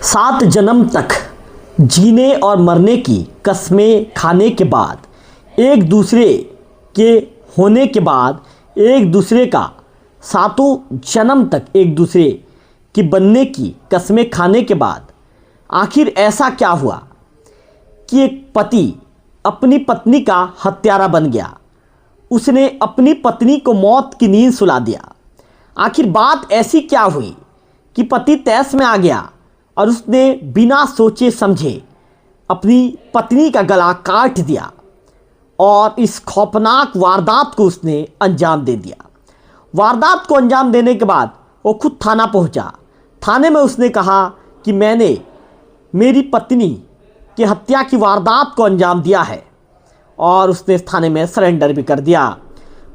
7 जन्म तक जीने और मरने की कस्में खाने के बाद एक दूसरे के होने के बाद एक दूसरे का 7 जन्म तक एक दूसरे की बनने की कस्में खाने के बाद आखिर ऐसा क्या हुआ कि एक पति अपनी पत्नी का हत्यारा बन गया। उसने अपनी पत्नी को मौत की नींद सुला दिया। आखिर बात ऐसी क्या हुई कि पति तैश में आ गया और उसने बिना सोचे समझे अपनी पत्नी का गला काट दिया और इस खौफनाक वारदात को उसने अंजाम दे दिया। वारदात को अंजाम देने के बाद वो खुद थाना पहुंचा। थाने में उसने कहा कि मैंने मेरी पत्नी की हत्या की वारदात को अंजाम दिया है और उसने इस थाने में सरेंडर भी कर दिया।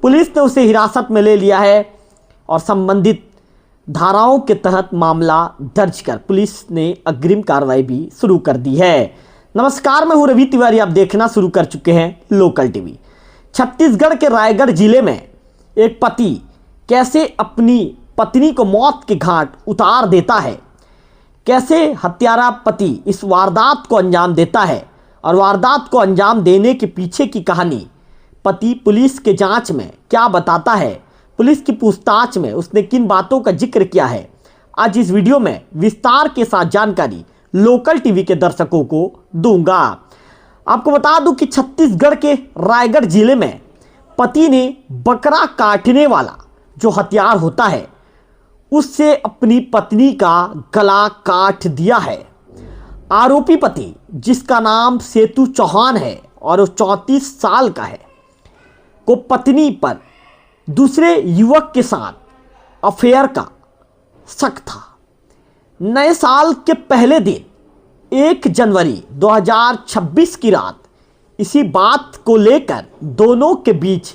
पुलिस ने उसे हिरासत में ले लिया है और संबंधित धाराओं के तहत मामला दर्ज कर पुलिस ने अग्रिम कार्रवाई भी शुरू कर दी है। नमस्कार, मैं हूं रवि तिवारी। आप देखना शुरू कर चुके हैं लोकल टीवी। छत्तीसगढ़ के रायगढ़ जिले में एक पति कैसे अपनी पत्नी को मौत के घाट उतार देता है, कैसे हत्यारा पति इस वारदात को अंजाम देता है और वारदात को अंजाम देने के पीछे की कहानी पति पुलिस के जांच में क्या बताता है, पुलिस की पूछताछ में उसने किन बातों का जिक्र किया है, आज इस वीडियो में विस्तार के साथ जानकारी लोकल टीवी के दर्शकों को दूंगा। आपको बता दूं कि छत्तीसगढ़ के रायगढ़ जिले में पति ने बकरा काटने वाला जो हथियार होता है उससे अपनी पत्नी का गला काट दिया है। आरोपी पति, जिसका नाम सेतु चौहान है और वो 34 साल का है, को पत्नी पर दूसरे युवक के साथ अफेयर का शक था। नए साल के पहले दिन 1 जनवरी 2026 की रात इसी बात को लेकर दोनों के बीच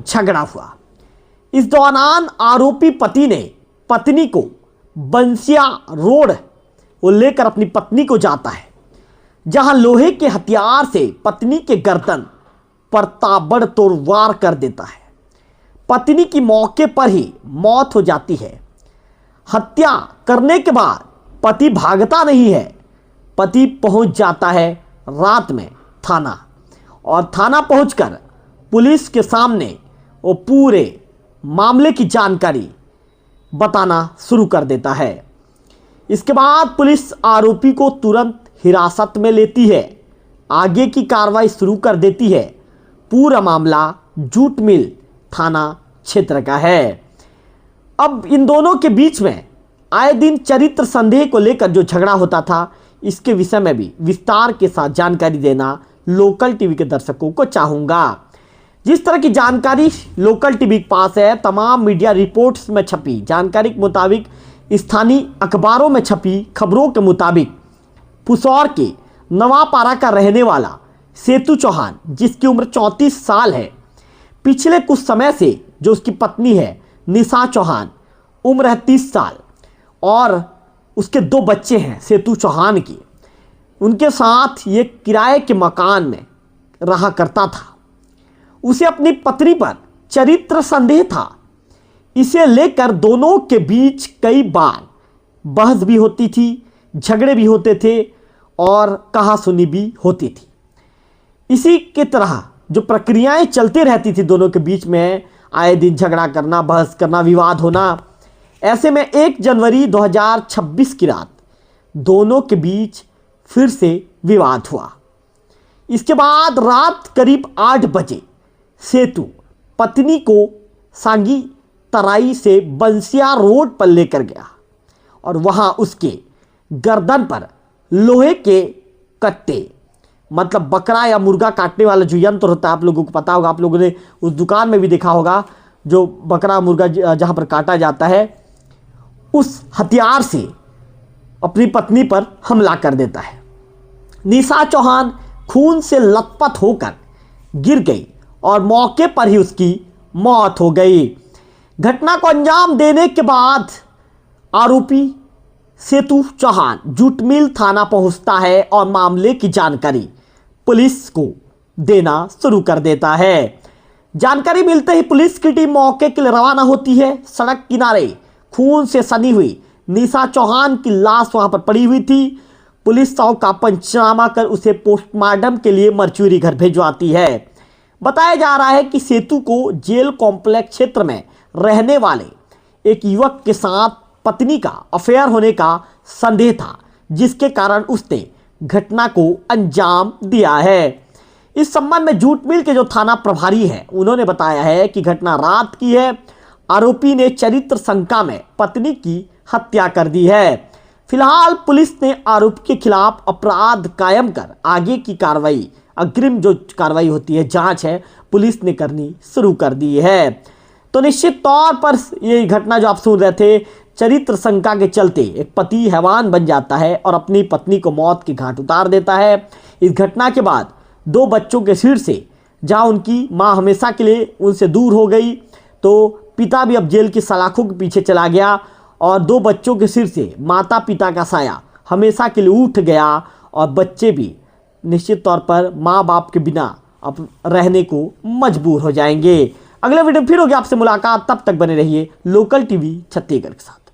झगड़ा हुआ। इस दौरान आरोपी पति ने पत्नी को बंसिया रोड वो लेकर अपनी पत्नी को जाता है, जहां लोहे के हथियार से पत्नी के गर्दन पर ताबड़तोड़ वार कर देता है। पत्नी की मौके पर ही मौत हो जाती है। हत्या करने के बाद पति भागता नहीं है। पति पहुंच जाता है रात में थाना और थाना पहुंचकर पुलिस के सामने वो पूरे मामले की जानकारी बताना शुरू कर देता है। इसके बाद पुलिस आरोपी को तुरंत हिरासत में लेती है, आगे की कार्रवाई शुरू कर देती है। पूरा मामला जूट मिल थाना क्षेत्र का है। अब इन दोनों के बीच में आए दिन चरित्र संदेह को लेकर जो झगड़ा होता था, इसके विषय में भी विस्तार के साथ जानकारी देना लोकल टीवी के दर्शकों को चाहूँगा। जिस तरह की जानकारी लोकल टीवी के पास है, तमाम मीडिया रिपोर्ट्स में छपी जानकारी के मुताबिक, स्थानीय अखबारों में छपी खबरों के मुताबिक, पुसौर के नवापारा का रहने वाला सेतु चौहान, जिसकी उम्र 34 साल है, पिछले कुछ समय से जो उसकी पत्नी है निशा चौहान, उम्र है 30 साल और उसके 2 बच्चे हैं सेतु चौहान की, उनके साथ ये किराए के मकान में रहा करता था। उसे अपनी पत्नी पर चरित्र संदेह था। इसे लेकर दोनों के बीच कई बार बहस भी होती थी, झगड़े भी होते थे और कहासुनी भी होती थी। इसी की तरह जो प्रक्रियाएं चलती रहती थी दोनों के बीच में, आए दिन झगड़ा करना, बहस करना, विवाद होना। ऐसे में 1 जनवरी 2026 की रात दोनों के बीच फिर से विवाद हुआ। इसके बाद रात करीब 8 बजे सेतु पत्नी को सांगी तराई से बंसिया रोड पर लेकर गया और वहां उसके गर्दन पर लोहे के कट्टे, मतलब बकरा या मुर्गा काटने वाला जो यंत्र होता है, आप लोगों को पता होगा, आप लोगों ने उस दुकान में भी देखा होगा, जो बकरा मुर्गा जहां पर काटा जाता है, उस हथियार से अपनी पत्नी पर हमला कर देता है। निशा चौहान खून से लथपथ होकर गिर गई और मौके पर ही उसकी मौत हो गई। घटना को अंजाम देने के बाद आरोपी सेतु चौहान जूटमिल थाना पहुंचता है और मामले की जानकारी पुलिस को देना शुरू कर देता है। जानकारी मिलते ही पुलिस की टीम मौके के लिए रवाना होती है। सड़क किनारे खून से सनी हुई निशा चौहान की लाश वहां पर पड़ी हुई थी। पुलिस शव का पंचनामा कर उसे पोस्टमार्टम के लिए मर्चुरी घर भिजवाती है। बताया जा रहा है कि सेतु को जेल कॉम्प्लेक्स क्षेत्र में रहने वाले एक युवक के साथ पत्नी का अफेयर होने का संदेह था, जिसके कारण उसने घटना को अंजाम दिया है। इस संबंध में जूट मिल के जो थाना प्रभारी है उन्होंने बताया है कि घटना रात की है। आरोपी ने चरित्र शंका में पत्नी की हत्या कर दी है। फिलहाल पुलिस ने आरोपी के खिलाफ अपराध कायम कर आगे की कार्रवाई, अग्रिम जो कार्रवाई होती है, जांच है, पुलिस ने करनी शुरू कर दी है। तो निश्चित तौर पर ये घटना जो आप सुन रहे थे, चरित्र शंका के चलते एक पति हैवान बन जाता है और अपनी पत्नी को मौत के घाट उतार देता है। इस घटना के बाद 2 बच्चों के सिर से जहां उनकी मां हमेशा के लिए उनसे दूर हो गई, तो पिता भी अब जेल की सलाखों के पीछे चला गया और 2 बच्चों के सिर से माता पिता का साया हमेशा के लिए उठ गया और बच्चे भी निश्चित तौर पर माँ बाप के बिना अब रहने को मजबूर हो जाएंगे। अगले वीडियो फिर होगी आपसे मुलाकात, तब तक बने रहिए लोकल टीवी छत्तीसगढ़ के साथ।